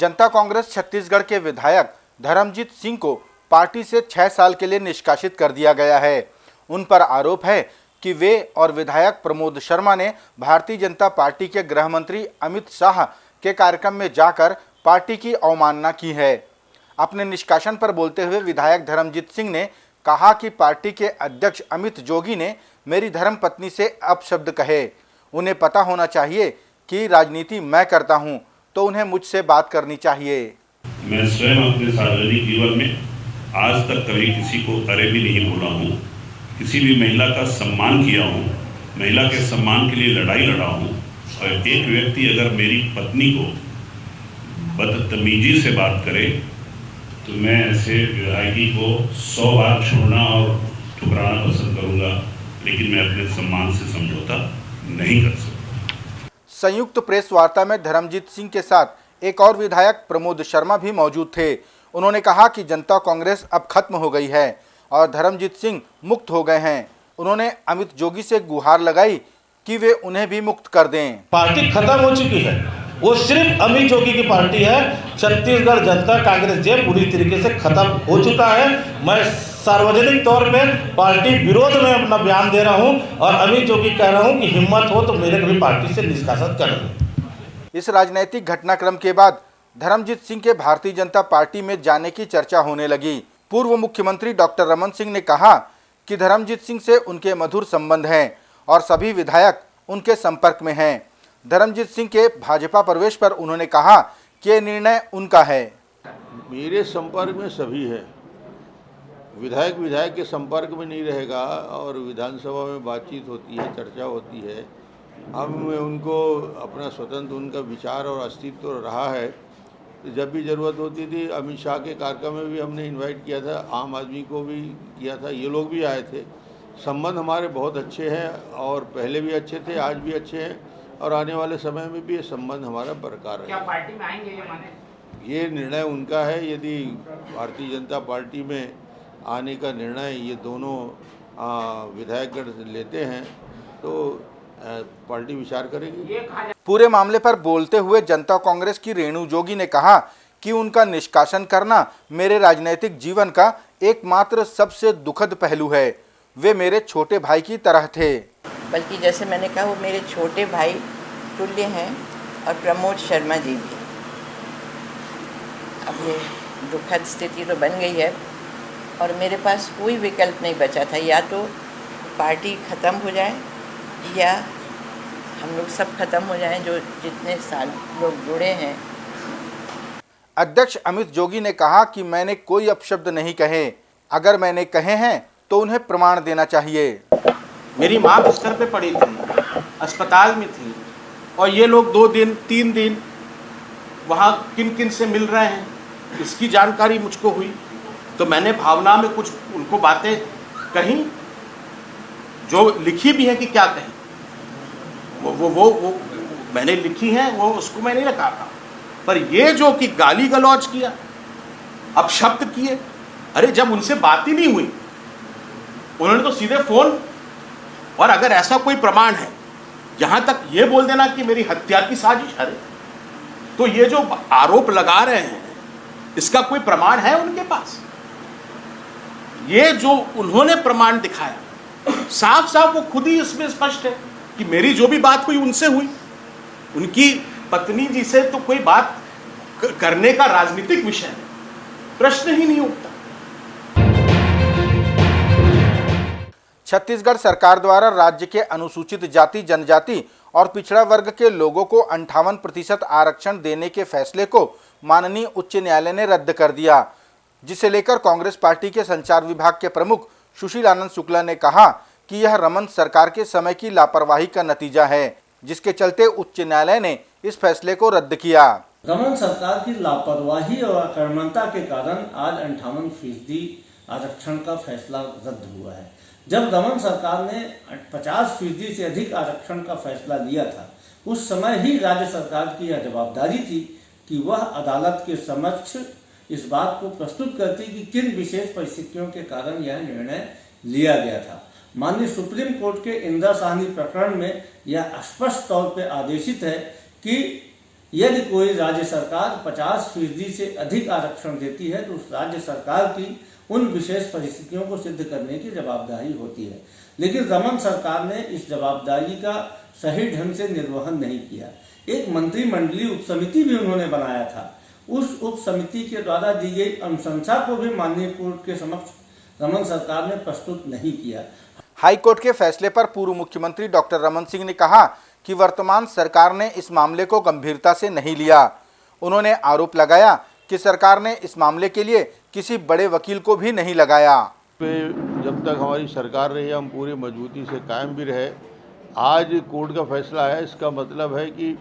जनता कांग्रेस छत्तीसगढ़ के विधायक धर्मजीत सिंह को पार्टी से 6 साल के लिए निष्कासित कर दिया गया है। उन पर आरोप है कि वे और विधायक प्रमोद शर्मा ने भारतीय जनता पार्टी के गृह मंत्री अमित शाह के कार्यक्रम में जाकर पार्टी की अवमानना की है। अपने निष्कासन पर बोलते हुए विधायक धर्मजीत सिंह ने कहा कि पार्टी के अध्यक्ष अमित जोगी ने मेरी धर्मपत्नी से अपशब्द कहे। उन्हें पता होना चाहिए कि राजनीति मैं करता हूं, तो उन्हें मुझसे बात करनी चाहिए। मैं स्वयं अपने सार्वजनिक जीवन में आज तक कभी किसी को अरे भी नहीं बोला हूँ। किसी भी महिला का सम्मान किया हूँ, महिला के सम्मान के लिए लड़ाई लड़ा हूँ। और एक व्यक्ति अगर मेरी पत्नी को बदतमीजी से बात करे तो मैं ऐसे विधायकी को 100 बार छोड़ना और ठुकराना पसंद करूँगा, लेकिन मैं अपने सम्मान से समझौता नहीं कर सकता। संयुक्त प्रेस वार्ता में धर्मजीत सिंह के साथ एक और विधायक प्रमोद शर्मा भी मौजूद थे। उन्होंने कहा कि जनता कांग्रेस अब खत्म हो गई है और धर्मजीत सिंह मुक्त हो गए हैं। उन्होंने अमित जोगी से गुहार लगाई कि वे उन्हें भी मुक्त कर दें। पार्टी खत्म हो चुकी है, वो सिर्फ अमित जोगी की पार्टी है। छत्तीसगढ़ जनता कांग्रेस जे पूरी तरीके से खत्म हो चुका है। मैं सार्वजनिक तौर पे पार्टी विरोध में अपना बयान दे रहा हूं और अमित जोगी कह रहा हूं कि हिम्मत हो तो मेरे को भी पार्टी से निष्कासित कर दो। इस राजनीतिक घटनाक्रम के बाद धर्मजीत सिंह के भारतीय जनता पार्टी में जाने की चर्चा होने लगी। पूर्व मुख्यमंत्री डॉक्टर रमन सिंह ने कहा कि धर्मजीत सिंह से उनके मधुर संबंध हैं और सभी विधायक उनके संपर्क में हैं। धर्मजीत सिंह के भाजपा प्रवेश पर उन्होंने कहा कि यह निर्णय उनका है। मेरे संपर्क में सभी है, विधायक के संपर्क में नहीं रहेगा और विधानसभा में बातचीत होती है, चर्चा होती है। अब मैं उनको अपना स्वतंत्र उनका विचार और अस्तित्व रहा है। तो जब भी ज़रूरत होती थी, अमित शाह के कार्यक्रम में भी हमने इनवाइट किया था, आम आदमी को भी किया था, ये लोग भी आए थे। संबंध हमारे बहुत अच्छे हैं और पहले भी अच्छे थे, आज भी अच्छे हैं और आने वाले समय में भी ये संबंध हमारा बरकरार है। क्या पार्टी में आएंगे ये माने? ये निर्णय उनका है। यदि भारतीय जनता पार्टी में आने का निर्णय ये दोनों विधायकगण लेते हैं तो पार्टी विचार करेगी। पूरे मामले पर बोलते हुए जनता कांग्रेस की रेणु जोगी ने कहा कि उनका निष्कासन करना मेरे राजनीतिक जीवन का एकमात्र सबसे दुखद पहलू है। वे मेरे छोटे भाई की तरह थे। बल्कि जैसे मैंने कहा, वो मेरे छोटे भाई तुल्य हैं और प्रमोद शर्मा जी भी। अब ये दुखद स्थिति तो बन गई है और मेरे पास कोई विकल्प नहीं बचा था। या तो पार्टी ख़त्म हो जाए या हम लोग सब खत्म हो जाएं, जो जितने साल लोग जुड़े हैं। अध्यक्ष अमित जोगी ने कहा कि मैंने कोई अपशब्द नहीं कहे। अगर मैंने कहे हैं तो उन्हें प्रमाण देना चाहिए। मेरी माँ बिस्तर पे पड़ी थी, अस्पताल में थी और ये लोग 2 दिन 3 दिन वहाँ किन किन से मिल रहे हैं, इसकी जानकारी मुझको हुई। तो मैंने भावना में कुछ उनको बातें कही, जो लिखी भी है कि क्या कही, वो मैंने लिखी है, वो उसको मैं नहीं रखा था। पर ये जो कि गाली गलौज किया, अपशब्द किए, अरे जब उनसे बात ही नहीं हुई, उन्होंने तो सीधे फोन। और अगर ऐसा कोई प्रमाण है, जहां तक ये बोल देना कि मेरी हत्या की साजिश है, तो ये जो आरोप लगा रहे हैं इसका कोई प्रमाण है उनके पास? ये जो उन्होंने प्रमाण दिखाया, साफ साफ वो खुद ही इसमें स्पष्ट है कि मेरी जो भी बात हुई उनसे हुई। उनकी पत्नी जी से तो कोई बात करने का राजनीतिक विषय है, प्रश्न ही नहीं उठता। छत्तीसगढ़ सरकार द्वारा राज्य के अनुसूचित जाति, जनजाति और पिछड़ा वर्ग के लोगों को 58% आरक्षण देने के फैसले को माननीय उच्च न्यायालय ने रद्द कर दिया, जिसे लेकर कांग्रेस पार्टी के संचार विभाग के प्रमुख सुशील आनंद शुक्ला ने कहा कि यह रमन सरकार के समय की लापरवाही का नतीजा है, जिसके चलते उच्च न्यायालय ने इस फैसले को रद्द किया। रमन सरकार की लापरवाही और अकर्मण्यता के कारण आज 58% आरक्षण का फैसला रद्द हुआ है। जब रमन सरकार ने 50% से अधिक आरक्षण का फैसला लिया था, उस समय ही राज्य सरकार की यह जवाबदारी थी कि वह अदालत के समक्ष इस बात को प्रस्तुत करती कि किन विशेष परिस्थितियों के कारण यह निर्णय लिया गया था। माननीय सुप्रीम कोर्ट के इंदिरा साहनी प्रकरण में यह स्पष्ट तौर पर आदेशित है कि यदि कोई राज्य सरकार 50% से अधिक आरक्षण देती है तो उस राज्य सरकार की उन विशेष परिस्थितियों को सिद्ध करने की जवाबदारी होती है। लेकिन रमन सरकार ने इस जवाबदारी का सही ढंग से निर्वहन नहीं किया। एक मंत्रिमंडलीय उपसमिति भी उन्होंने बनाया था। उस उप समिति के द्वारा दी गई अनुशंसा को भी माननीय कोर्ट के समक्ष रमन सरकार ने प्रस्तुत नहीं किया। हाई कोर्ट के फैसले पर पूर्व मुख्यमंत्री डॉक्टर रमन सिंह ने कहा कि वर्तमान सरकार ने इस मामले को गंभीरता से नहीं लिया। उन्होंने आरोप लगाया कि सरकार ने इस मामले के लिए किसी बड़े वकील को भी नहीं लगाया। जब तक हमारी सरकार रही हम पूरी मजबूती से कायम भी रहे। आज कोर्ट का फैसला है, इसका मतलब है कि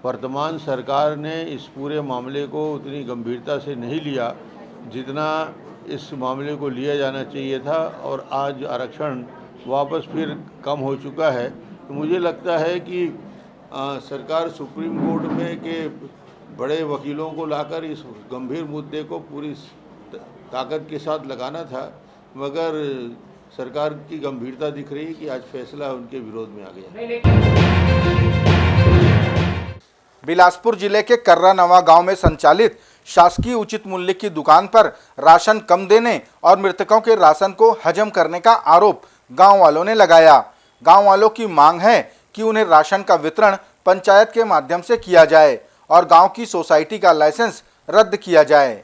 वर्तमान सरकार ने इस पूरे मामले को उतनी गंभीरता से नहीं लिया जितना इस मामले को लिया जाना चाहिए था, और आज आरक्षण वापस फिर कम हो चुका है। तो मुझे लगता है कि सरकार सुप्रीम कोर्ट में के बड़े वकीलों को लाकर इस गंभीर मुद्दे को पूरी ताकत के साथ लगाना था, मगर सरकार की गंभीरता दिख रही है कि आज फैसला उनके विरोध में आ गया। बिलासपुर जिले के कर्रा नवा गांव में संचालित शासकीय उचित मूल्य की दुकान पर राशन कम देने और मृतकों के राशन को हजम करने का आरोप गांव वालों ने लगाया। गांव वालों की मांग है कि उन्हें राशन का वितरण पंचायत के माध्यम से किया जाए और गांव की सोसाइटी का लाइसेंस रद्द किया जाए।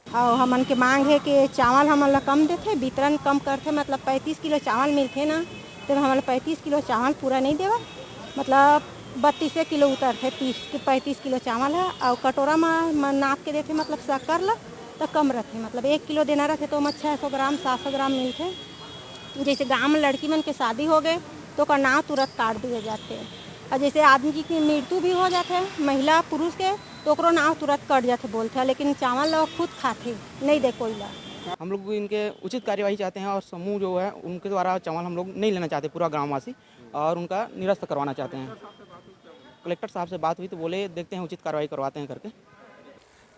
और हमन के मांग है कि चावल हमन ला कम देते, वितरण कम करते, मतलब 35 किलो चावल मिलते ना, तो हमन 35 किलो चावल पूरा नहीं देवा, मतलब 32 किलो उतरते, 35 किलो चावल है और कटोरा में नाप के देते, मतलब शक्कर ला तो कम रहते, मतलब 1 किलो देना रहते तो 600 ग्राम 700 ग्राम मिलते। जैसे गाँव में लड़की मन के शादी हो गए तो का नाव तुरंत काट दिए जाते हैं, और जैसे आदमी की मृत्यु भी हो जाते है महिला पुरुष के तो ओकरो नाव तुरंत कट जाते बोलते हैं, लेकिन चावल लोग खुद खाते नहीं दे कोई ला। हम लोग इनके उचित कार्यवाही चाहते हैं और समूह जो है उनके द्वारा चावल हम लोग नहीं लेना चाहते पूरा ग्रामवासी, और उनका निरस्त करवाना चाहते हैं। कलेक्टर साहब से बात हुई तो बोले देखते हैं उचित कार्रवाई करवाते हैं करके।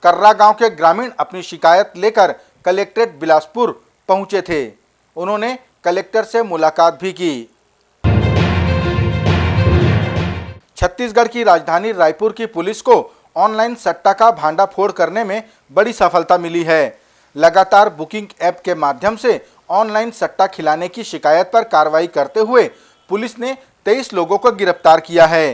कर्रा गांव के ग्रामीण अपनी शिकायत लेकर कलेक्ट्रेट बिलासपुर पहुंचे थे। उन्होंने कलेक्टर से मुलाकात भी की। छत्तीसगढ़ की राजधानी रायपुर की पुलिस को ऑनलाइन सट्टा का भांडाफोड़ करने में बड़ी सफलता मिली है। लगातार बुकिंग ऐप के माध्यम से ऑनलाइन सट्टा खिलाने की शिकायत पर कार्रवाई करते हुए पुलिस ने 23 लोगों को गिरफ्तार किया है।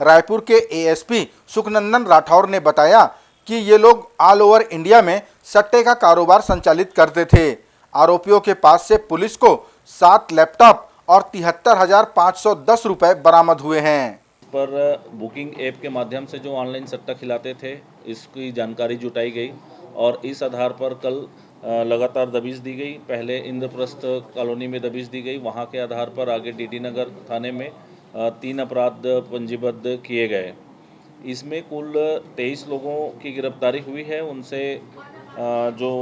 रायपुर के एएसपी सुखनंदन राठौर ने बताया कि ये लोग ऑल ओवर इंडिया में सट्टे का कारोबार संचालित करते थे। आरोपियों के पास से पुलिस को 7 लैपटॉप और 73,510 रुपए बरामद हुए हैं। पर बुकिंग ऐप के माध्यम से जो ऑनलाइन सट्टा खिलाते थे इसकी जानकारी जुटाई गई और इस आधार पर कल लगातार दबिश दी गई। पहले इंद्रप्रस्थ कॉलोनी में दबिश दी गई, वहां के आधार पर आगे डीडी नगर थाने में 3 अपराध पंजीबद्ध किए गए। इसमें कुल 23 लोगों की गिरफ्तारी हुई है। उनसे जो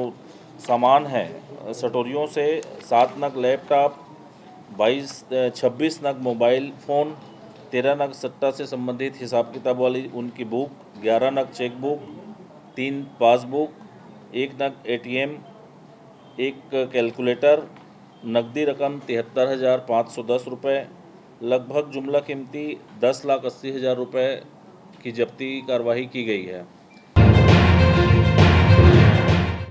सामान है सटोरियों से 7 नग लैपटॉप, 26 नग मोबाइल फ़ोन, 13 नग सट्टा से संबंधित हिसाब किताब वाली उनकी बुक, 11 नग चेक बुक, 3 पासबुक, 1 नग ATM, 1 कैलकुलेटर, नकदी रकम 73,510 रुपये, लगभग जुमला कीमती 10,80,000 रुपये की जब्ती कार्रवाई की गई है।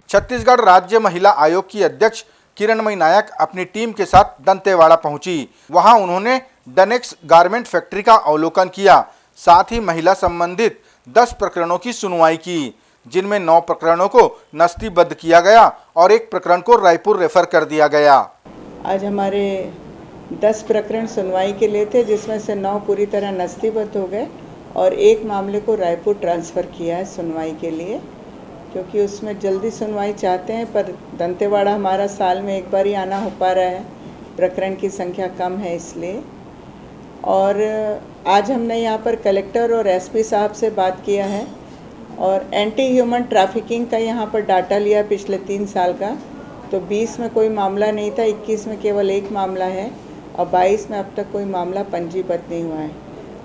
छत्तीसगढ़ राज्य महिला आयोग की अध्यक्ष किरणमयी नायक अपनी टीम के साथ दंतेवाड़ा पहुंची। वहां उन्होंने डनेक्स गारमेंट फैक्ट्री का अवलोकन किया। साथ ही महिला संबंधित 10 प्रकरणों की सुनवाई की, जिनमें 9 प्रकरणों को नस्तीबद्ध किया गया और 1 प्रकरण को रायपुर रेफर कर दिया गया। आज हमारे 10 प्रकरण सुनवाई के लिए थे, जिसमें से 9 पूरी तरह नस्तीबद्ध हो गए और 1 मामले को रायपुर ट्रांसफ़र किया है सुनवाई के लिए, क्योंकि उसमें जल्दी सुनवाई चाहते हैं। पर दंतेवाड़ा हमारा साल में एक बार ही आना हो पा रहा है, प्रकरण की संख्या कम है इसलिए। और आज हमने यहाँ पर कलेक्टर और एसपी साहब से बात किया है और एंटी ह्यूमन ट्रैफिकिंग का यहाँ पर डाटा लिया पिछले 3 साल का। तो 20 में कोई मामला नहीं था, 21 में केवल 1 मामला है और 22 में अब तक कोई मामला पंजीबद्ध नहीं हुआ है।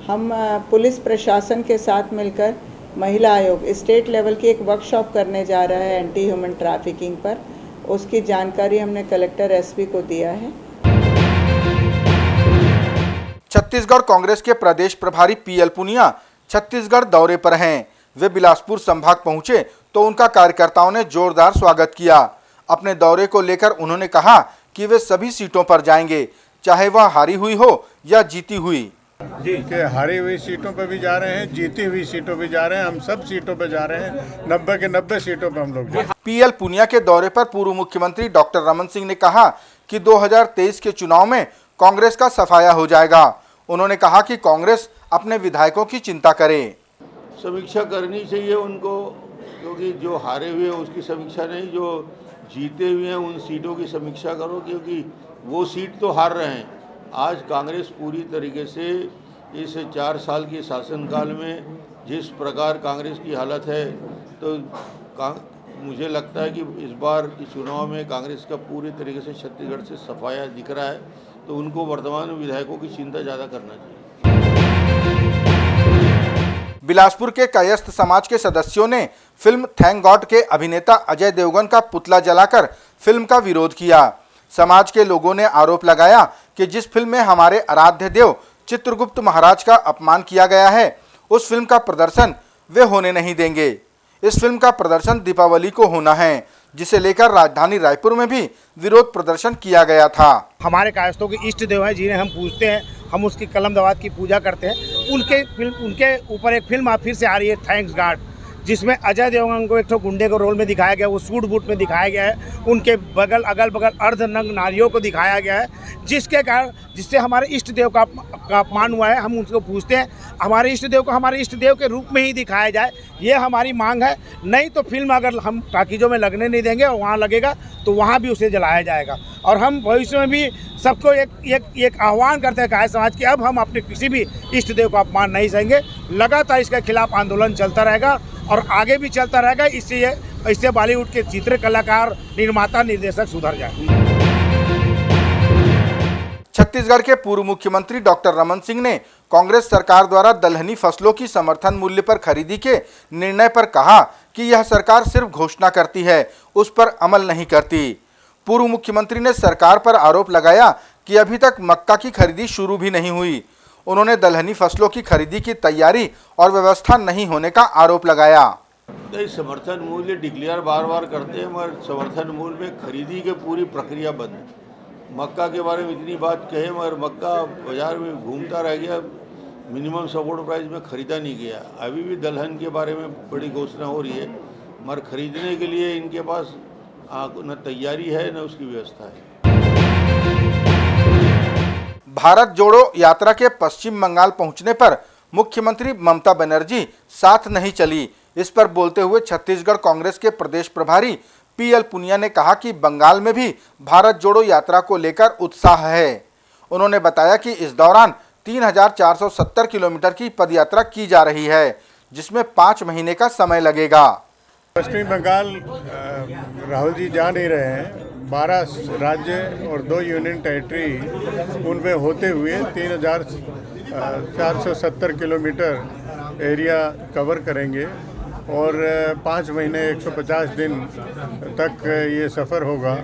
हम पुलिस प्रशासन के साथ मिलकर महिला आयोग स्टेट लेवल की एक वर्कशॉप करने जा रहा है एंटी ह्यूमन ट्रैफिकिंग पर। उसकी जानकारी हमने कलेक्टर एसपी को दिया है। छत्तीसगढ़ कांग्रेस के प्रदेश प्रभारी PL पुनिया छत्तीसगढ़ दौरे पर हैं। वे बिलासपुर संभाग पहुंचे तो उनका कार्यकर्ताओं ने जोरदार स्वागत किया। अपने दौरे को लेकर उन्होंने कहा कि वे सभी सीटों पर जाएंगे, चाहे वह हारी हुई हो या जीती हुई। जी कि हारी हुई सीटों पर भी जा रहे हैं, जीती हुई सीटों पर जा रहे हैं, हम सब सीटों पर जा रहे हैं, 90 के 90 सीटों पर हम लोग जा रहे हैं। पीएल पुनिया के दौरे पर पूर्व मुख्यमंत्री डॉक्टर रमन सिंह ने कहा कि 2023 के चुनाव में कांग्रेस का सफाया हो जाएगा। उन्होंने कहा कि कांग्रेस अपने विधायकों की चिंता करे। समीक्षा करनी चाहिए उनको, क्योंकि जो हारे हुए हैं उसकी समीक्षा नहीं, जो जीते हुए हैं उन सीटों की समीक्षा करो, क्योंकि वो सीट तो हार रहे हैं। आज कांग्रेस पूरी तरीके से इस 4 साल के शासनकाल में जिस प्रकार कांग्रेस की हालत है, तो मुझे लगता है कि इस बार के चुनाव में कांग्रेस का पूरी तरीके से छत्तीसगढ़ से सफाया दिख रहा है, तो उनको वर्तमान विधायकों की चिंता ज़्यादा करना चाहिए। बिलासपुर के कायस्थ समाज के सदस्यों ने फिल्म थैंक गॉड के अभिनेता अजय देवगन का पुतला जलाकर फिल्म का विरोध किया। समाज के लोगों ने आरोप लगाया कि जिस फिल्म में हमारे आराध्य देव चित्रगुप्त महाराज का अपमान किया गया है, उस फिल्म का प्रदर्शन वे होने नहीं देंगे। इस फिल्म का प्रदर्शन दीपावली को होना है, जिसे लेकर राजधानी रायपुर में भी विरोध प्रदर्शन किया गया था। हमारे कायस्थों के इष्ट देव हैं, जिन्हें हम पूजते हैं, हम उसकी कलम दवात की पूजा करते हैं। उनके ऊपर एक फिल्म फिर से आ रही है थैंक्स गॉड, जिसमें अजय देवगन को एक तो गुंडे को रोल में दिखाया गया, वो सूट बूट में दिखाया गया है, उनके अगल बगल अर्धनग्न नारियों को दिखाया गया है, जिसके कारण जिससे हमारे इष्ट देव का अपमान हुआ है। हम उनको पूछते हैं हमारे इष्ट देव को हमारे इष्ट देव के रूप में ही दिखाया जाए, ये हमारी मांग है। नहीं तो फिल्म अगर हम टाकीजों में लगने नहीं देंगे, वहाँ लगेगा तो वहाँ भी उसे जलाया जाएगा। और हम भविष्य में भी सबको एक आह्वान करते हैं कायस्थ समाज कि अब हम अपने किसी भी इष्ट देव का अपमान नहीं सहेंगे। लगातार इसके खिलाफ आंदोलन चलता रहेगा और आगे भी चलता रहेगा। इससे बॉलीवुड के चित्र कलाकार, निर्माता, निर्देशक सुधर जाए। छत्तीसगढ़ के पूर्व मुख्यमंत्री डॉक्टर रमन सिंह ने कांग्रेस सरकार द्वारा दलहनी फसलों की समर्थन मूल्य पर खरीदी के निर्णय पर कहा कि यह सरकार सिर्फ घोषणा करती है, उस पर अमल नहीं करती। पूर्व मुख्यमंत्री ने सरकार पर आरोप लगाया कि अभी तक मक्का की खरीदी शुरू भी नहीं हुई। उन्होंने दलहनी फसलों की खरीदी की तैयारी और व्यवस्था नहीं होने का आरोप लगाया। समर्थन मूल्य डिक्लेयर बार बार करते हैं, मगर समर्थन मूल्य में खरीदी की पूरी प्रक्रिया बंद है। मक्का के बारे में इतनी बात कहे, मगर मक्का बाजार में घूमता रह गया, मिनिमम सपोर्ट प्राइस में खरीदा नहीं गया। अभी भी दलहन के बारे में बड़ी घोषणा हो रही है, मगर खरीदने के लिए इनके पास न तैयारी है न उसकी व्यवस्था है। भारत जोड़ो यात्रा के पश्चिम बंगाल पहुंचने पर मुख्यमंत्री ममता बनर्जी साथ नहीं चली। इस पर बोलते हुए छत्तीसगढ़ कांग्रेस के प्रदेश प्रभारी पीएल पुनिया ने कहा कि बंगाल में भी भारत जोड़ो यात्रा को लेकर उत्साह है। उन्होंने बताया कि इस दौरान 3470 किलोमीटर की पदयात्रा की जा रही है, जिसमें 5 महीने का समय लगेगा। पश्चिमी बंगाल राहुल जी जा नहीं रहे हैं। 12 राज्य और 2 यूनियन टेरिटरी उनमें होते हुए 3470 किलोमीटर एरिया कवर करेंगे और 5 महीने 150 दिन तक ये सफ़र होगा।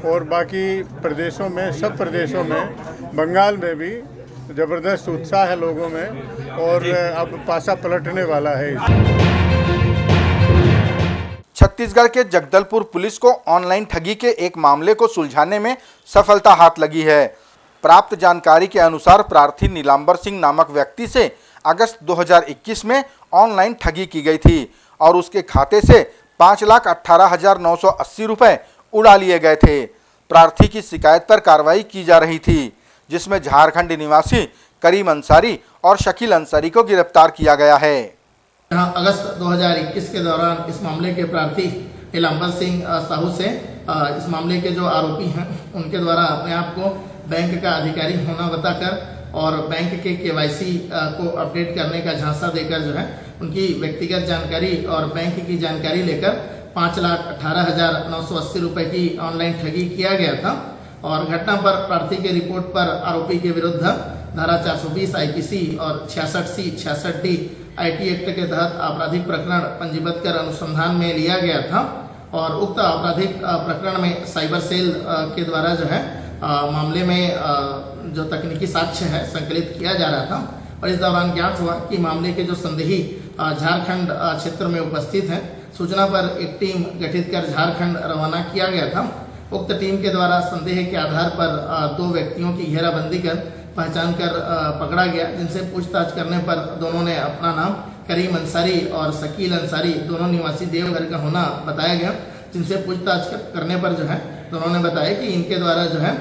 और बाकी प्रदेशों में, सब प्रदेशों में, बंगाल में भी ज़बरदस्त उत्साह है लोगों में और अब पासा पलटने वाला है। छत्तीसगढ़ के जगदलपुर पुलिस को ऑनलाइन ठगी के एक मामले को सुलझाने में सफलता हाथ लगी है। प्राप्त जानकारी के अनुसार प्रार्थी नीलांबर सिंह नामक व्यक्ति से अगस्त 2021 में ऑनलाइन ठगी की गई थी और उसके खाते से 5,18,980 रुपये उड़ा लिए गए थे। प्रार्थी की शिकायत पर कार्रवाई की जा रही थी, जिसमें झारखंड निवासी करीम अंसारी और शकील अंसारी को गिरफ्तार किया गया है। अगस्त 2021 के दौरान इस मामले के प्रार्थी नीलांबर सिंह साहू से इस मामले के जो आरोपी हैं उनके द्वारा अपने आप को बैंक का अधिकारी होना बताकर और बैंक के KYC को अपडेट करने का झांसा देकर जो है उनकी व्यक्तिगत जानकारी और बैंक की जानकारी लेकर 5,18,980 रुपये की ऑनलाइन ठगी किया गया था। और घटना पर प्रार्थी के रिपोर्ट पर आरोपी के विरुद्ध धारा 420 IPC और 66C 66D IT एक्ट के तहत आपराधिक प्रकरण पंजीबद्ध कर अनुसंधान में लिया गया था। और उक्त आपराधिक प्रकरण में साइबर सेल के द्वारा जो है मामले में जो तकनीकी साक्ष्य है संकलित किया जा रहा था और इस दौरान ज्ञात हुआ कि मामले के जो संदेही झारखंड क्षेत्र में उपस्थित हैं। सूचना पर एक टीम गठित कर झारखंड रवाना किया गया था। उक्त टीम के द्वारा संदेह के आधार पर 2 व्यक्तियों की घेराबंदी कर पहचान कर पकड़ा गया, जिनसे पूछताछ करने पर दोनों ने अपना नाम करीम अंसारी और शकील अंसारी दोनों निवासी देवघर का होना बताया गया। जिनसे पूछताछ करने पर जो है दोनों ने बताया कि इनके द्वारा जो है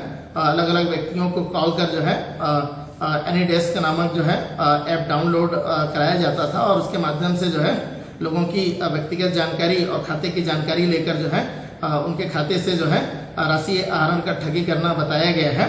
अलग अलग व्यक्तियों को कॉल कर जो है एनीडेस्क नामक जो है ऐप डाउनलोड कराया जाता था और उसके माध्यम से जो है लोगों की व्यक्तिगत जानकारी और खाते की जानकारी लेकर जो है उनके खाते से जो है राशि आहरण का ठगी करना बताया गया है।